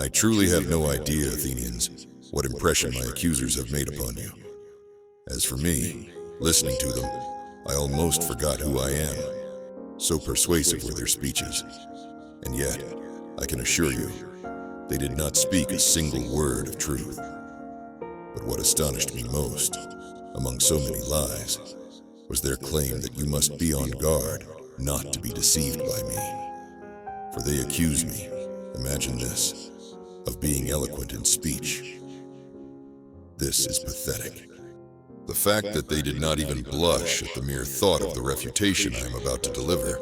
I truly have no idea, Athenians, what impression my accusers have made upon you. As for me, listening to them, I almost forgot who I am. So persuasive were their speeches. And yet, I can assure you, they did not speak a single word of truth. But what astonished me most, among so many lies, was their claim that you must be on guard not to be deceived by me. For they accuse me, imagine this, of being eloquent in speech. This is pathetic. The fact that they did not even blush at the mere thought of the refutation I am about to deliver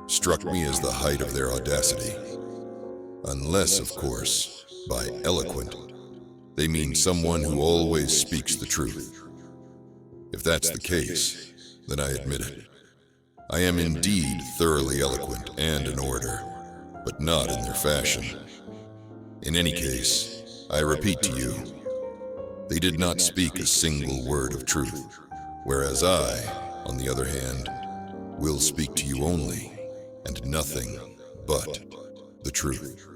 struck me as the height of their audacity. Unless, of course, by eloquent, they mean someone who always speaks the truth. If that's the case, then I admit it. I am indeed thoroughly eloquent and an orator, but not in their fashion. In any case, I repeat to you, they did not speak a single word of truth, whereas I, on the other hand, will speak to you only, and nothing but the truth.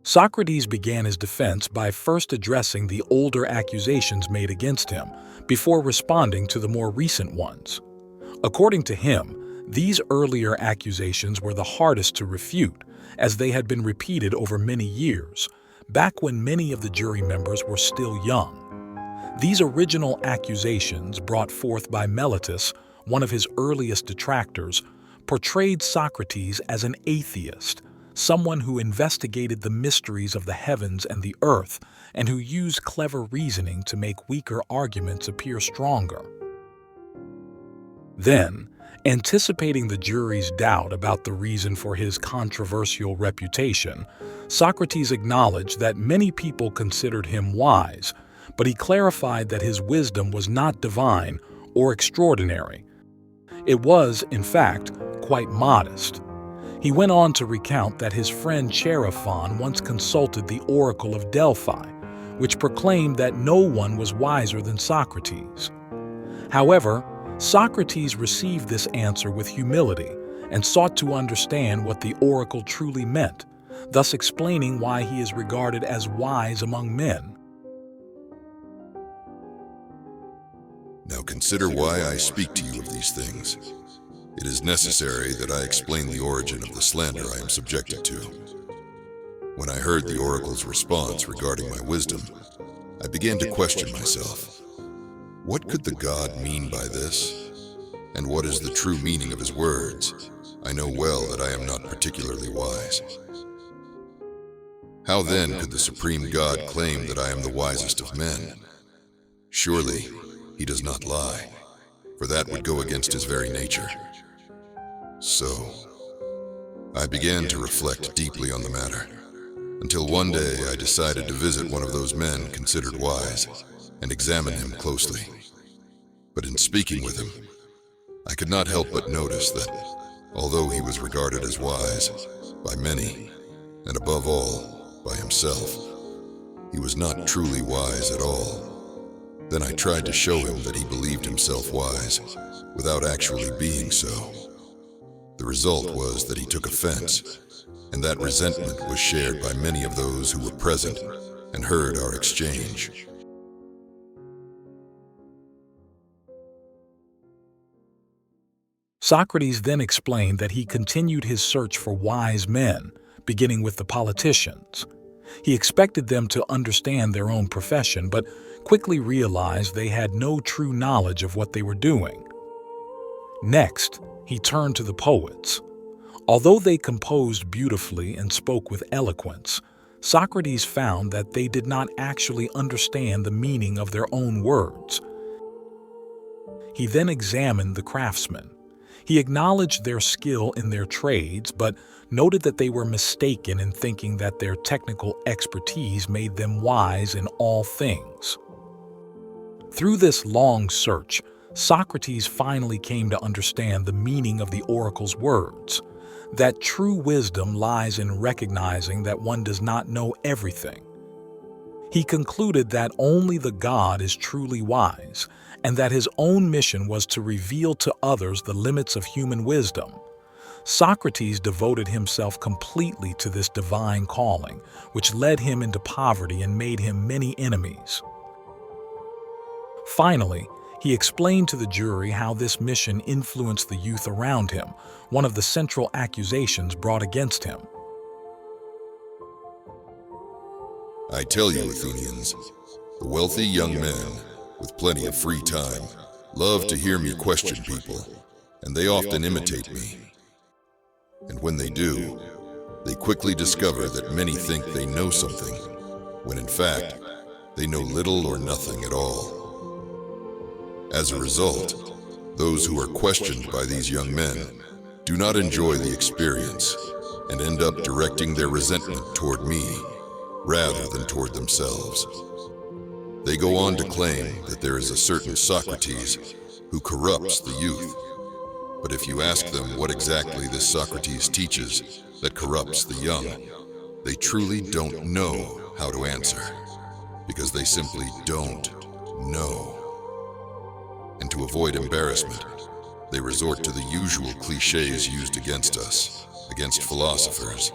Socrates began his defense by first addressing the older accusations made against him, before responding to the more recent ones. According to him, these earlier accusations were the hardest to refute, as they had been repeated over many years, back when many of the jury members were still young. These original accusations, brought forth by Meletus, one of his earliest detractors, portrayed Socrates as an atheist, someone who investigated the mysteries of the heavens and the earth, and who used clever reasoning to make weaker arguments appear stronger. Then, anticipating the jury's doubt about the reason for his controversial reputation, Socrates acknowledged that many people considered him wise, but he clarified that his wisdom was not divine or extraordinary. It was, in fact, quite modest. He went on to recount that his friend Chaerephon once consulted the oracle of Delphi, which proclaimed that no one was wiser than Socrates. However, Socrates received this answer with humility and sought to understand what the oracle truly meant, thus explaining why he is regarded as wise among men. Now consider why I speak to you of these things. It is necessary that I explain the origin of the slander I am subjected to. When I heard the oracle's response regarding my wisdom, I began to question myself. What could the god mean by this? And what is the true meaning of his words? I know well that I am not particularly wise. How then could the supreme god claim that I am the wisest of men? Surely, he does not lie, for that would go against his very nature. So, I began to reflect deeply on the matter, until one day I decided to visit one of those men considered wise and examine him closely. But in speaking with him, I could not help but notice that, although he was regarded as wise by many, and above all, by himself, he was not truly wise at all. Then I tried to show him that he believed himself wise, without actually being so. The result was that he took offense, and that resentment was shared by many of those who were present and heard our exchange. Socrates then explained that he continued his search for wise men, beginning with the politicians. He expected them to understand their own profession, but quickly realized they had no true knowledge of what they were doing. Next, he turned to the poets. Although they composed beautifully and spoke with eloquence, Socrates found that they did not actually understand the meaning of their own words. He then examined the craftsmen. He acknowledged their skill in their trades, but noted that they were mistaken in thinking that their technical expertise made them wise in all things. Through this long search, Socrates finally came to understand the meaning of the oracle's words, that true wisdom lies in recognizing that one does not know everything. He concluded that only the God is truly wise, and that his own mission was to reveal to others the limits of human wisdom. Socrates devoted himself completely to this divine calling, which led him into poverty and made him many enemies. Finally, he explained to the jury how this mission influenced the youth around him, one of the central accusations brought against him. I tell you, Athenians, the wealthy young men, with plenty of free time, love to hear me question people, and they often imitate me. And when they do, they quickly discover that many think they know something, when in fact, they know little or nothing at all. As a result, those who are questioned by these young men do not enjoy the experience and end up directing their resentment toward me rather than toward themselves. They go on to claim that there is a certain Socrates who corrupts the youth. But if you ask them what exactly this Socrates teaches that corrupts the young, they truly don't know how to answer, because they simply don't know. And to avoid embarrassment, they resort to the usual cliches used against us, against philosophers.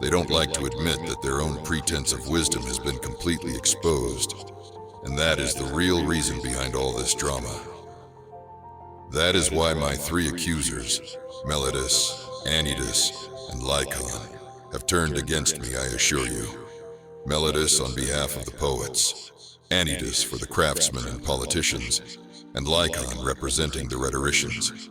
They don't like to admit that their own pretense of wisdom has been completely exposed, and that is the real reason behind all this drama. That is why my three accusers, Meletus, Abydos, and Lycon, have turned against me, I assure you. Meletus on behalf of the poets, Abydos for the craftsmen and politicians, and Lycon representing the rhetoricians.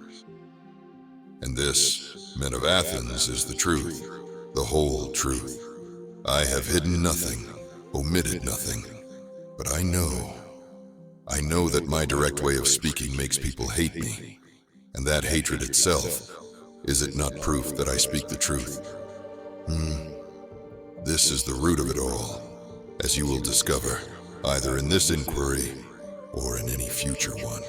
And this, men of Athens, is the truth, the whole truth. I have hidden nothing, omitted nothing, but I know that my direct way of speaking makes people hate me, and that hatred itself, is it not proof that I speak the truth? This is the root of it all, as you will discover, either in this inquiry or in any future one.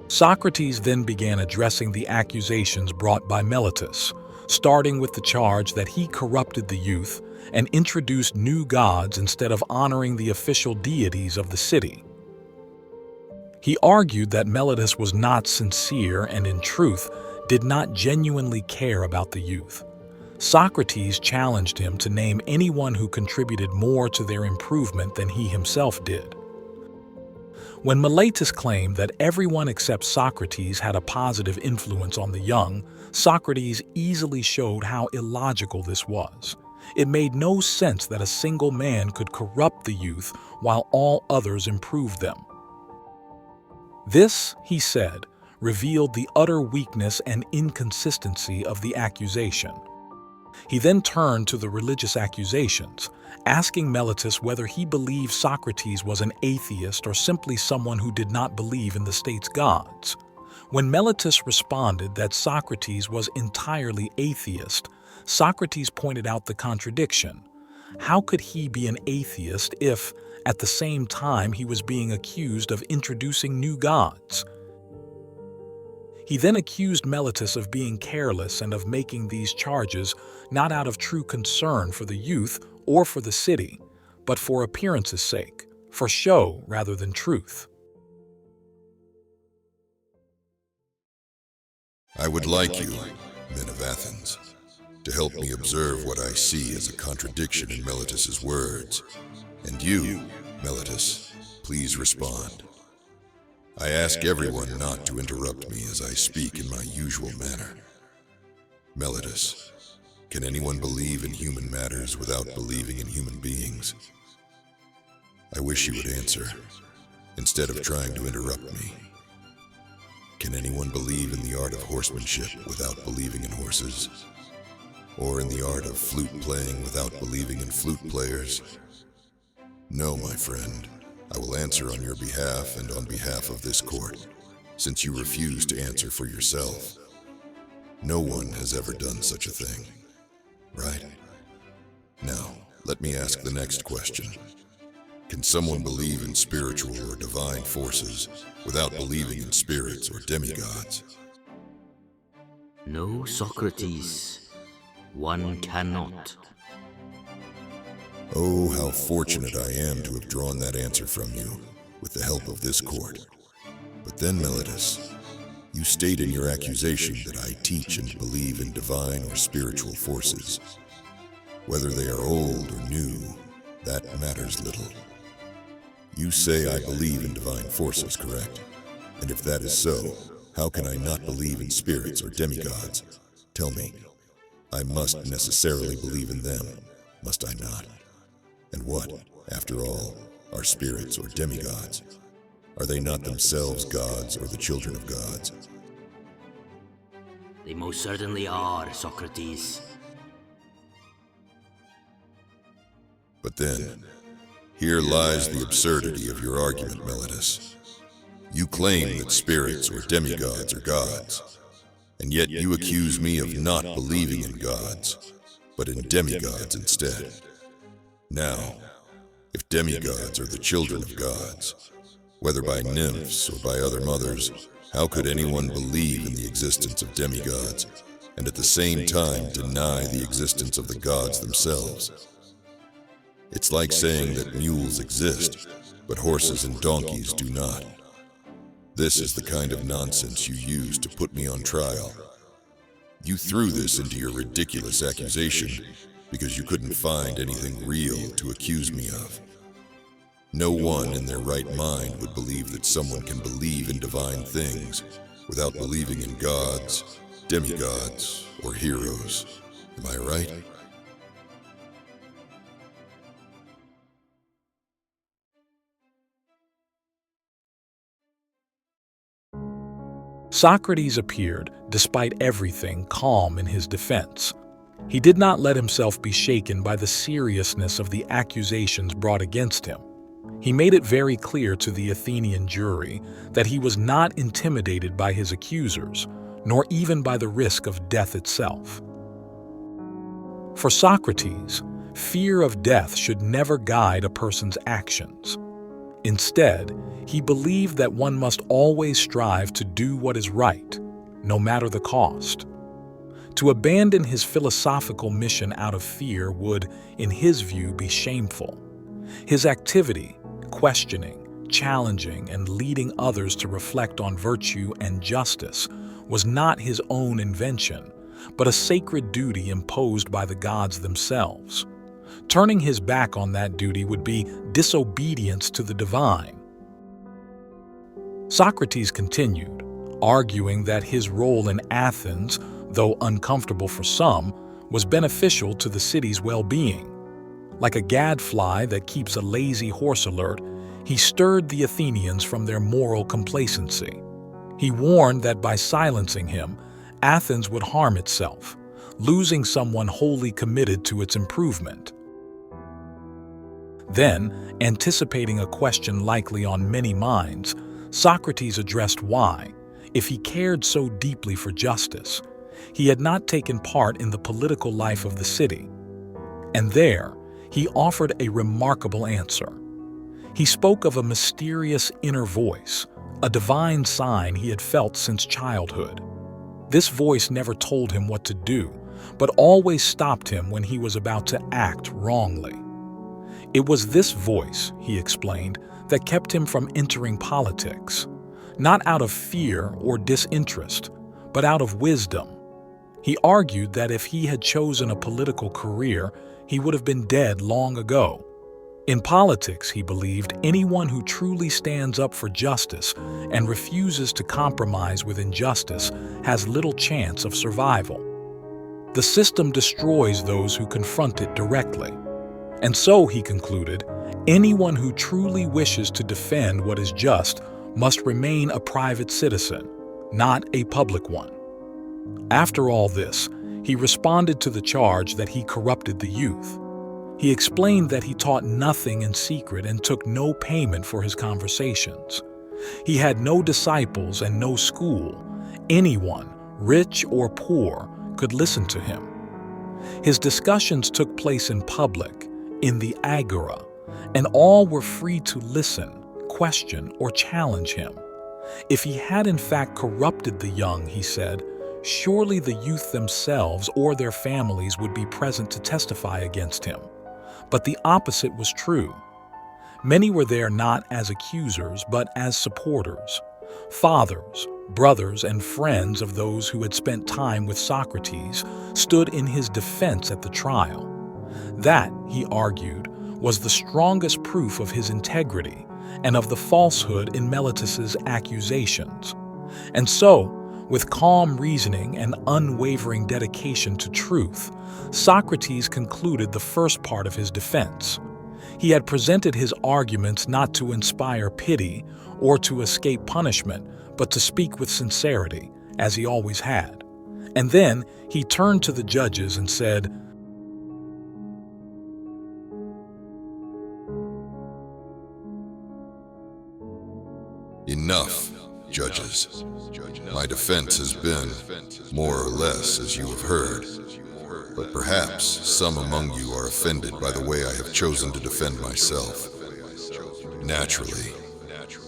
Socrates then began addressing the accusations brought by Meletus, starting with the charge that he corrupted the youth and introduced new gods instead of honoring the official deities of the city. He argued that Meletus was not sincere and, in truth, did not genuinely care about the youth. Socrates challenged him to name anyone who contributed more to their improvement than he himself did. When Meletus claimed that everyone except Socrates had a positive influence on the young, Socrates easily showed how illogical this was. It made no sense that a single man could corrupt the youth while all others improved them. This, he said, revealed the utter weakness and inconsistency of the accusation. He then turned to the religious accusations, asking Meletus whether he believed Socrates was an atheist or simply someone who did not believe in the state's gods. When Meletus responded that Socrates was entirely atheist, Socrates pointed out the contradiction. How could he be an atheist if, at the same time, he was being accused of introducing new gods? He then accused Meletus of being careless and of making these charges not out of true concern for the youth or for the city, but for appearance's sake, for show rather than truth. I would like you, men of Athens, to help me observe what I see as a contradiction in Meletus's words. And you, Meletus, please respond. I ask everyone not to interrupt me as I speak in my usual manner. Meletus, can anyone believe in human matters without believing in human beings? I wish you would answer, instead of trying to interrupt me. Can anyone believe in the art of horsemanship without believing in horses? Or in the art of flute playing without believing in flute players? No, my friend. I will answer on your behalf and on behalf of this court, since you refuse to answer for yourself. No one has ever done such a thing, right? Now, let me ask the next question. Can someone believe in spiritual or divine forces without believing in spirits or demigods? No, Socrates. One cannot. Oh, how fortunate I am to have drawn that answer from you, with the help of this court. But then, Meletus, you state in your accusation that I teach and believe in divine or spiritual forces. Whether they are old or new, that matters little. You say I believe in divine forces, correct? And if that is so, how can I not believe in spirits or demigods? Tell me. I must necessarily believe in them, must I not? And what, after all, are spirits or demigods? Are they not themselves gods or the children of gods? They most certainly are, Socrates. But then, here lies the absurdity of your argument, Meletus. You claim that spirits or demigods are gods, and yet you accuse me of not believing in gods, but in demigods instead. Now, if demigods are the children of gods, whether by nymphs or by other mothers, how could anyone believe in the existence of demigods and at the same time deny the existence of the gods themselves? It's like saying that mules exist, but horses and donkeys do not. This is the kind of nonsense you use to put me on trial. You threw this into your ridiculous accusation because you couldn't find anything real to accuse me of. No one in their right mind would believe that someone can believe in divine things without believing in gods, demigods, or heroes. Am I right? Socrates appeared, despite everything, calm in his defense. He did not let himself be shaken by the seriousness of the accusations brought against him. He made it very clear to the Athenian jury that he was not intimidated by his accusers, nor even by the risk of death itself. For Socrates, fear of death should never guide a person's actions. Instead, he believed that one must always strive to do what is right, no matter the cost. To abandon his philosophical mission out of fear would, in his view, be shameful. His activity, questioning, challenging, and leading others to reflect on virtue and justice, was not his own invention, but a sacred duty imposed by the gods themselves. Turning his back on that duty would be disobedience to the divine. Socrates continued, arguing that his role in Athens, though uncomfortable for some, was beneficial to the city's well-being. Like a gadfly that keeps a lazy horse alert, he stirred the Athenians from their moral complacency. He warned that by silencing him, Athens would harm itself, losing someone wholly committed to its improvement. Then, anticipating a question likely on many minds, Socrates addressed why, if he cared so deeply for justice, he had not taken part in the political life of the city. And there, he offered a remarkable answer. He spoke of a mysterious inner voice, a divine sign he had felt since childhood. This voice never told him what to do, but always stopped him when he was about to act wrongly. It was this voice, he explained, that kept him from entering politics, not out of fear or disinterest, but out of wisdom. He argued that if he had chosen a political career, he would have been dead long ago. In politics, he believed, anyone who truly stands up for justice and refuses to compromise with injustice has little chance of survival. The system destroys those who confront it directly. And so, he concluded, anyone who truly wishes to defend what is just must remain a private citizen, not a public one. After all this, he responded to the charge that he corrupted the youth. He explained that he taught nothing in secret and took no payment for his conversations. He had no disciples and no school. Anyone, rich or poor, could listen to him. His discussions took place in public, in the agora, and all were free to listen, question, or challenge him. If he had in fact corrupted the young, he said, surely the youth themselves or their families would be present to testify against him. But the opposite was true. Many were there not as accusers, but as supporters, Fathers, brothers, and friends of those who had spent time with Socrates stood in his defense at the trial. That, he argued, was the strongest proof of his integrity and of the falsehood in Meletus's accusations. And so, with calm reasoning and unwavering dedication to truth, Socrates concluded the first part of his defense. He had presented his arguments not to inspire pity or to escape punishment, but to speak with sincerity, as he always had. And then he turned to the judges and said, "Enough, judges. My defense has been, more or less, as you have heard. But perhaps some among you are offended by the way I have chosen to defend myself. Naturally,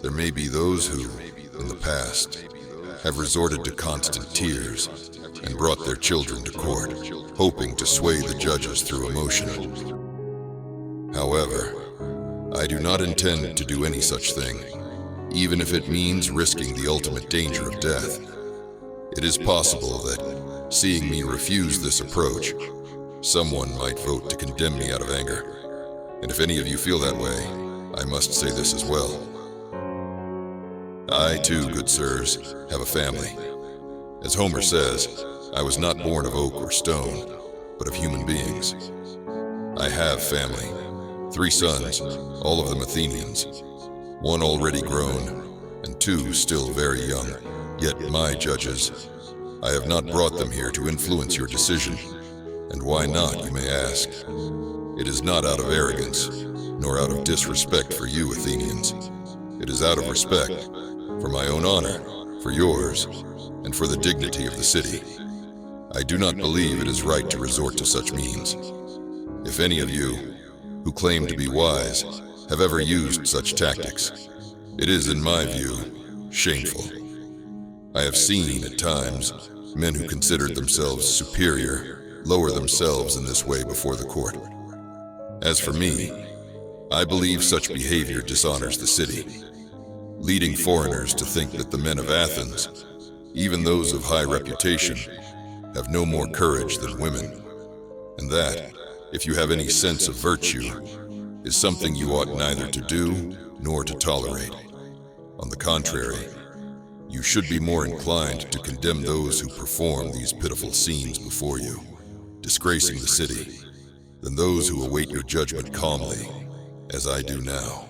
there may be those who, in the past, have resorted to constant tears and brought their children to court, hoping to sway the judges through emotion. However, I do not intend to do any such thing, even if it means risking the ultimate danger of death. It is possible that, seeing me refuse this approach, someone might vote to condemn me out of anger. And if any of you feel that way, I must say this as well. I too, good sirs, have a family. As Homer says, I was not born of oak or stone, but of human beings. I have family, 3 sons, all of them Athenians, 1 already grown, and 2 still very young. Yet my judges, I have not brought them here to influence your decision. And why not, you may ask? It is not out of arrogance, nor out of disrespect for you, Athenians. It is out of respect for my own honor, for yours, and for the dignity of the city. I do not believe it is right to resort to such means. If any of you, who claim to be wise, have ever used such tactics, it is, in my view, shameful. I have seen, at times, men who considered themselves superior lower themselves in this way before the court. As for me, I believe such behavior dishonors the city, leading foreigners to think that the men of Athens, even those of high reputation, have no more courage than women, and that, if you have any sense of virtue, is something you ought neither to do nor to tolerate. On the contrary, you should be more inclined to condemn those who perform these pitiful scenes before you, disgracing the city, than those who await your judgment calmly, as I do now.